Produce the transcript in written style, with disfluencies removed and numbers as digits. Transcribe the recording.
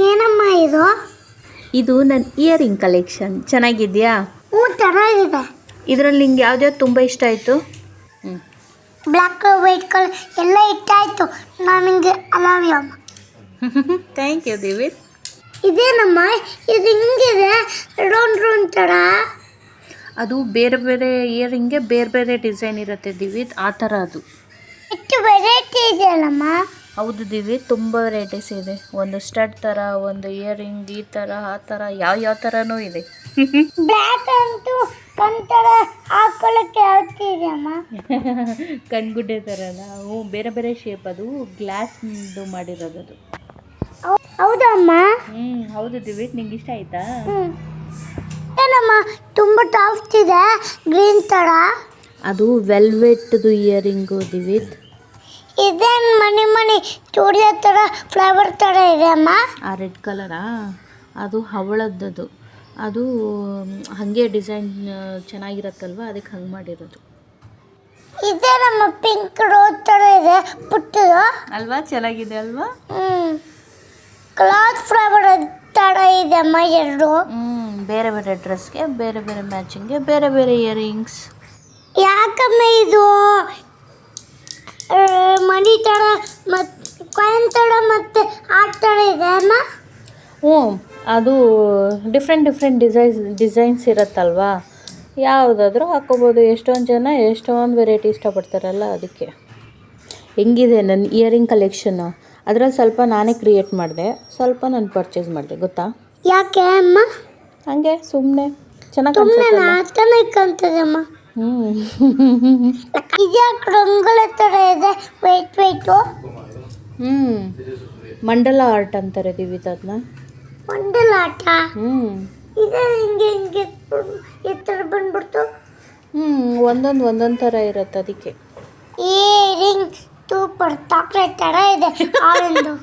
ಏನಮ್ಮ ಇದು? ಇದು ನನ್ನ ಇಯರಿಂಗ್ ಕಲೆಕ್ಷನ್. ಚೆನ್ನಾಗಿದೆಯಾ? ಹ್ಞೂ, ಚೆನ್ನಾಗಿದೆ. ಇದರಲ್ಲಿ ನಿಂಗೆ ಯಾವ್ದ್ಯಾವ್ದು ತುಂಬ ಇಷ್ಟ ಆಯಿತು? ಬ್ಲ್ಯಾಕ್ ಕಲರ್, ವೈಟ್ ಕಲರ್ ಎಲ್ಲ ಇಟ್ಟಾಯಿತು. ನನಗೆ ಅಲವ್ ಯು ಅಮ್ಮ. Thank you Divith. ಇದೇನಮ್ಮ ಇದು? ಹಿಂಗಿದೆ ರೌಂಡ್ ರೌಂಡ್ ಥರ. ಅದು ಬೇರೆ ಬೇರೆ ಇಯರಿಂಗ್ಗೆ ಬೇರೆ ಬೇರೆ ಡಿಸೈನ್ ಇರುತ್ತೆ ದಿವಿತ್, ಆ ಥರ ಅದು. ಎಷ್ಟು ವೆರೈಟಿ ಇದೆಯಲ್ಲಮ್ಮ. ಹೌದು ದಿವಿತ್, ತುಂಬ ವೆರೈಟೀಸ್ ಇದೆ. ಒಂದು ಸ್ಟಡ್ ಥರ, ಒಂದು ಇಯರಿಂಗ್ ಈ ಥರ, ಆ ಥರ ಯಾವ ಥರನೂ ಇದೆ. ಬ್ಲ್ಯಾಕ್ ಅಂತೂ ಕಂತರ ಹಾಕೊಳ್ಳೋಕ್ಕೆ ಯಾವ್ದು ಅಮ್ಮ? ಕಣ್ಗುಡ್ಡೆ ಥರನ? ಹ್ಞೂ, ಬೇರೆ ಬೇರೆ ಶೇಪ್. ಅದು ಗ್ಲಾಸ್ದು ಮಾಡಿರೋದು ಅದು. ಹೌದಮ್ಮ? ಹೌದು ದಿವಿತ್, ನಿಂಗೆ ಇಷ್ಟ ಆಯ್ತಾ? ಏನಮ್ಮ ತುಂಬ ಸಾಫ್ಟ್ ಇದೆ, ಗ್ರೀನ್ ಥರ. ಅದು ವೆಲ್ವೆಟ್ದು ಇಯರಿಂಗು ದಿವಿತ್. ಇದೇನು ಮನಿ ಸ್ಟುಡಿಯೋ ಥರ ಫ್ಲವರ್ ಥರ ಇದೆ ಅಮ್ಮ. ಆ ರೆಡ್ ಕಲರಾ? ಅದು ಹವಳದ್ದು. ಅದು ಹಾಗೆ ಡಿಸೈನ್ ಚೆನ್ನಾಗಿರತ್ತಲ್ವ, ಅದಕ್ಕೆ ಹಂಗೆ ಮಾಡಿರೋದು. ಇದೇ ನಮ್ಮ ಪಿಂಕ್ ರೋಸ್ ಥರ ಇದೆ, ಪುಟ್ಟದು ಅಲ್ವಾ? ಚೆನ್ನಾಗಿದೆ ಅಲ್ವಾ? ಕ್ಲಾತ್ ಫ್ಲವರ್ ಥರ ಇದೆ ಅಮ್ಮ ಎರಡು. ಬೇರೆ ಬೇರೆ ಡ್ರೆಸ್ಗೆ ಬೇರೆ ಬೇರೆ ಮ್ಯಾಚಿಂಗ್ಗೆ ಬೇರೆ ಬೇರೆ ಇಯರಿಂಗ್ಸ್. ಯಾಕಮ್ಮ ಇದು ಮನಿ ಥರ ಮತ್ತು ಕಾಯಿನ್ ಥರ ಮತ್ತು ಆರ್ಟ್ ಥರ ಇದೆ ಅಮ್ಮ? ಅದು ಡಿಫ್ರೆಂಟ್ ಡಿಸೈನ್ಸ್ ಇರುತ್ತಲ್ವಾ, ಯಾವುದಾದ್ರೂ ಹಾಕ್ಕೋಬೋದು. ಎಷ್ಟೊಂದು ಜನ ಎಷ್ಟೊಂದು ವೆರೈಟಿ ಇಷ್ಟಪಡ್ತಾರಲ್ಲ, ಅದಕ್ಕೆ. ಹೆಂಗಿದೆ ನನ್ನ ಇಯರಿಂಗ್ ಕಲೆಕ್ಷನ್ನು? ಅದರಲ್ಲಿ ಸ್ವಲ್ಪ ನಾನೇ ಕ್ರಿಯೇಟ್ ಮಾಡಿದೆ, ಸ್ವಲ್ಪ ನಾನು ಪರ್ಚೇಸ್ ಮಾಡಿದೆ, ಗೊತ್ತಾ? ಯಾಕೆ ಅಮ್ಮ? ಹಾಗೆ ಸುಮ್ಮನೆ ಚೆನ್ನಾಗಿ ಕಾಣ್ತದಮ್ಮ. ಇದ್ಯಾಕೆ ರಂಗೋಲಿ ಥರ ಇದೆ, ವೆಯ್ಟು. ಮಂಡಲ ಆರ್ಟ್ ಅಂತಾರೆ ದಿವಿತ್ ಅದನ್ನ. ಮಂಡಲ ಆಟ? ಇದೆ ಹಿಂಗೆ ಈ ಥರ ಬಂದ್ಬಿಡ್ತು. ಒಂದೊಂದು ಥರ ಇರುತ್ತೆ, ಅದಕ್ಕೆ. ಇಯರಿಂಗ್ ಸೂಪರ್ ಚಾಕ್ಲೇಟ್ ಥರ ಇದೆ ಆರೆಂಜು.